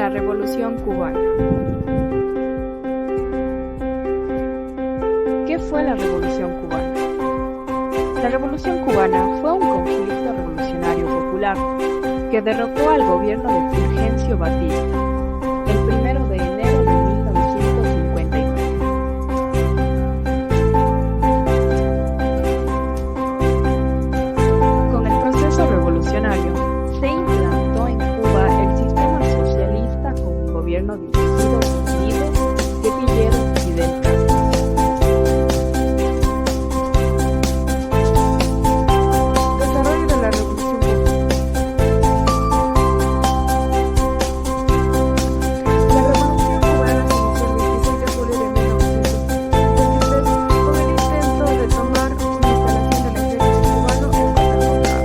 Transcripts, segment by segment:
La Revolución Cubana. ¿Qué fue la Revolución Cubana? La Revolución Cubana fue un conflicto revolucionario popular que derrocó al gobierno de Fulgencio Batista el 1 de enero de 1959. Con el proceso revolucionario se implantó en Cuba el sistema socialista con un gobierno dirigido por el líder guerrillero Fidel Castro. Desarrollo de la Revolución Cubana. La Revolución Cubana se inició el 26 de julio de 1953 con el intento de tomar una instalación del ejército cubano en Guatemala. En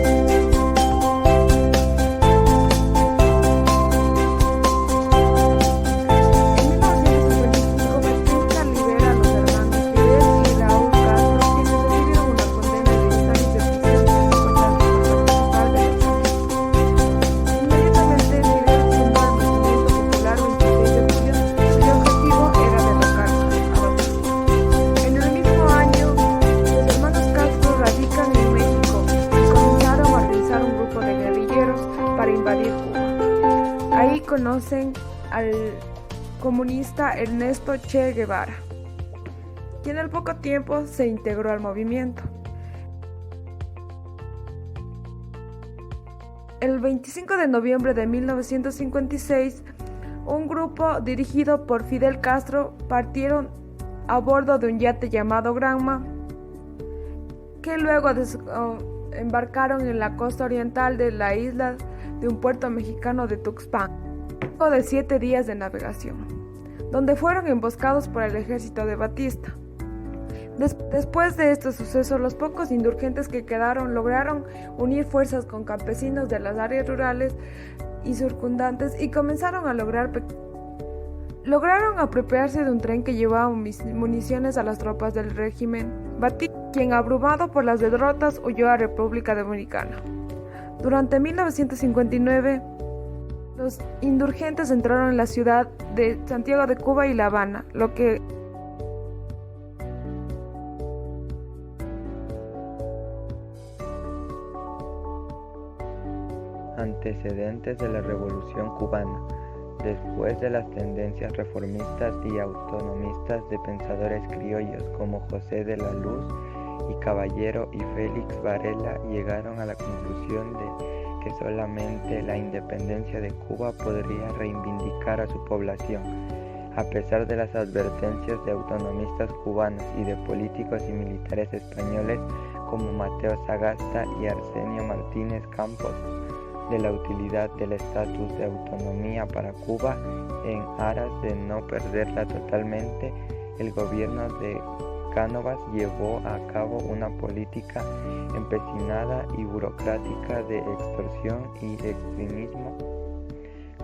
1955, Batista libera a los hermanos Fidel y Raúl Castro, quienes recibieron una condena de 10 años de prisión y 50 años por participar de los hechos. Inmediatamente, Fidel fundó el Movimiento Popular 26 de julio, cuyo objetivo era derrocar a Batista. En el mismo año, los hermanos Castro radican en México y comenzaron a organizar un grupo de guerrilleros para invadir Cuba. Ahí conocen al comunista Ernesto Che Guevara, quien al poco tiempo se integró al movimiento. El 25 de noviembre de 1956, un grupo dirigido por Fidel Castro partieron a bordo de un yate llamado Granma, que luego embarcaron en la costa oriental de la isla de un puerto mexicano de Tuxpan, luego de 7 días de navegación, donde fueron emboscados por el ejército de Batista. Después de estos sucesos, los pocos insurgentes que quedaron lograron unir fuerzas con campesinos de las áreas rurales y circundantes y comenzaron a lograron apropiarse de un tren que llevaba municiones a las tropas del régimen Batista, quien, abrumado por las derrotas, huyó a República Dominicana. Durante 1959, los insurgentes entraron en la ciudad de Santiago de Cuba y La Habana, lo que Antecedentes de la Revolución Cubana. Después de las tendencias reformistas y autonomistas de pensadores criollos como José de la Luz y Caballero y Félix Varela llegaron a la conclusión de que solamente la independencia de Cuba podría reivindicar a su población. A pesar de las advertencias de autonomistas cubanos y de políticos y militares españoles como Mateo Sagasta y Arsenio Martínez Campos, de la utilidad del estatus de autonomía para Cuba en aras de no perderla totalmente, el gobierno de Cánovas llevó a cabo una política empecinada y burocrática de extorsión y extremismo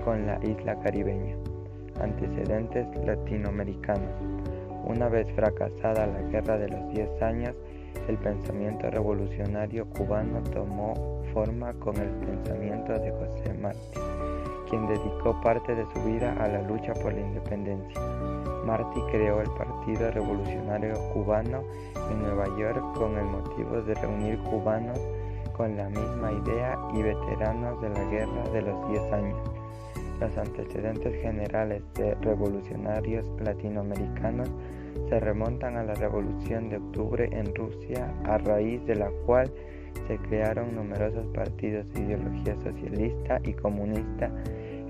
con la isla caribeña. Antecedentes latinoamericanos. Una vez fracasada la Guerra de los 10 años, el pensamiento revolucionario cubano tomó forma con el pensamiento de José Martí, quien dedicó parte de su vida a la lucha por la independencia. Martí creó el Partido Revolucionario Cubano en Nueva York con el motivo de reunir cubanos con la misma idea y veteranos de la Guerra de los 10 años. Los antecedentes generales de revolucionarios latinoamericanos se remontan a la Revolución de Octubre en Rusia, a raíz de la cual se crearon numerosos partidos de ideología socialista y comunista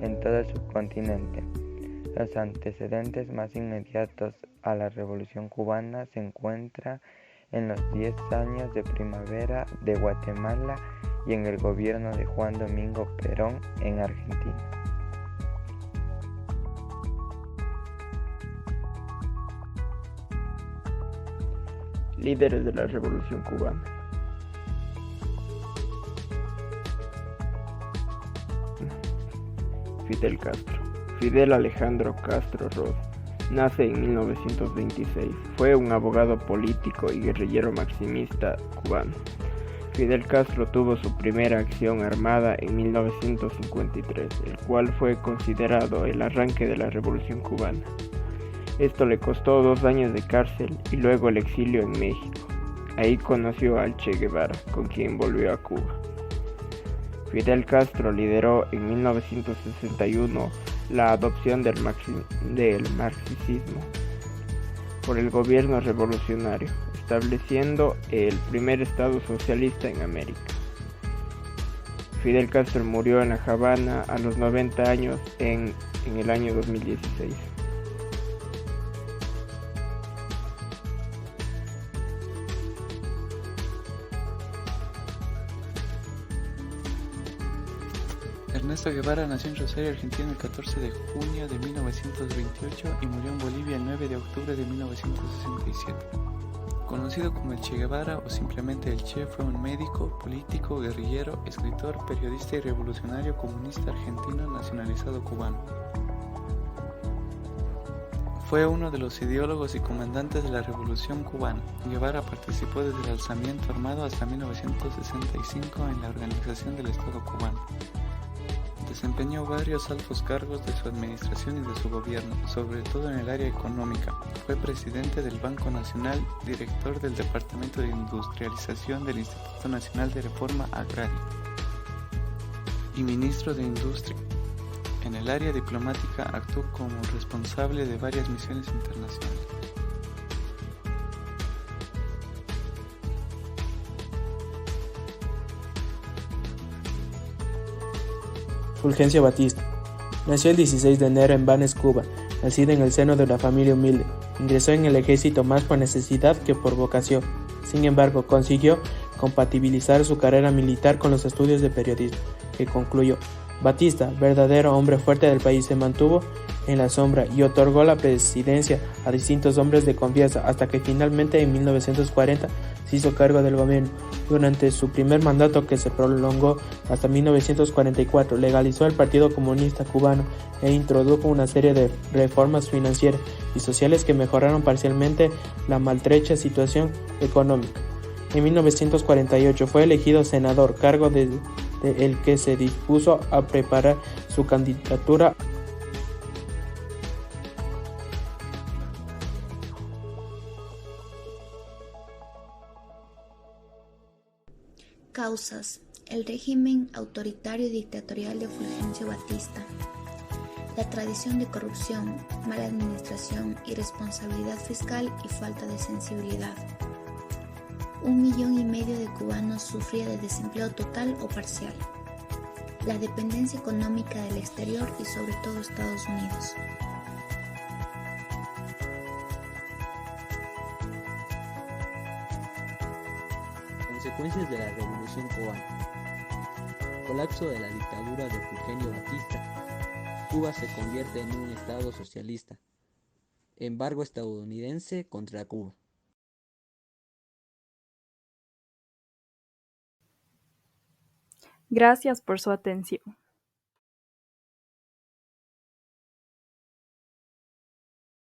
en todo el subcontinente. Los antecedentes más inmediatos a la Revolución Cubana se encuentran en los 10 años de primavera de Guatemala y en el gobierno de Juan Domingo Perón en Argentina. Líderes de la Revolución Cubana. Fidel Castro. Fidel Alejandro Castro Rod nace en 1926. Fue un abogado político y guerrillero maximista cubano. Fidel Castro tuvo su primera acción armada en 1953, el cual fue considerado el arranque de la Revolución cubana. Esto le costó 2 años de cárcel y luego el exilio en México. Ahí conoció al Che Guevara, con quien volvió a Cuba. Fidel Castro lideró en 1961 la adopción del marxismo por el gobierno revolucionario, estableciendo el primer Estado socialista en América. Fidel Castro murió en La Habana a los 90 años en el año 2016. Ernesto Guevara nació en Rosario, Argentina, el 14 de junio de 1928 y murió en Bolivia el 9 de octubre de 1967. Conocido como el Che Guevara o simplemente el Che, fue un médico, político, guerrillero, escritor, periodista y revolucionario comunista argentino nacionalizado cubano. Fue uno de los ideólogos y comandantes de la Revolución cubana. Guevara participó desde el alzamiento armado hasta 1965 en la organización del Estado cubano. Desempeñó varios altos cargos de su administración y de su gobierno, sobre todo en el área económica. Fue presidente del Banco Nacional, director del Departamento de Industrialización del Instituto Nacional de Reforma Agraria y ministro de Industria. En el área diplomática actuó como responsable de varias misiones internacionales. Fulgencio Batista. Nació el 16 de enero en Banes, Cuba, nacida en el seno de una familia humilde. Ingresó en el ejército más por necesidad que por vocación. Sin embargo, consiguió compatibilizar su carrera militar con los estudios de periodismo, que concluyó. Batista, verdadero hombre fuerte del país, se mantuvo en la sombra y otorgó la presidencia a distintos hombres de confianza hasta que finalmente en 1940 se hizo cargo del gobierno. Durante su primer mandato, que se prolongó hasta 1944, legalizó el Partido Comunista Cubano e introdujo una serie de reformas financieras y sociales que mejoraron parcialmente la maltrecha situación económica. En 1948 fue elegido senador, cargo de el que se dispuso a preparar su candidatura. Causas: el régimen autoritario y dictatorial de Fulgencio Batista, la tradición de corrupción, mala administración, irresponsabilidad fiscal y falta de sensibilidad. 1,5 millones de cubanos sufría de desempleo total o parcial. La dependencia económica del exterior y sobre todo Estados Unidos. Consecuencias de la Revolución cubana. Colapso de la dictadura de Fulgencio Batista. Cuba se convierte en un estado socialista. Embargo estadounidense contra Cuba. Gracias por su atención.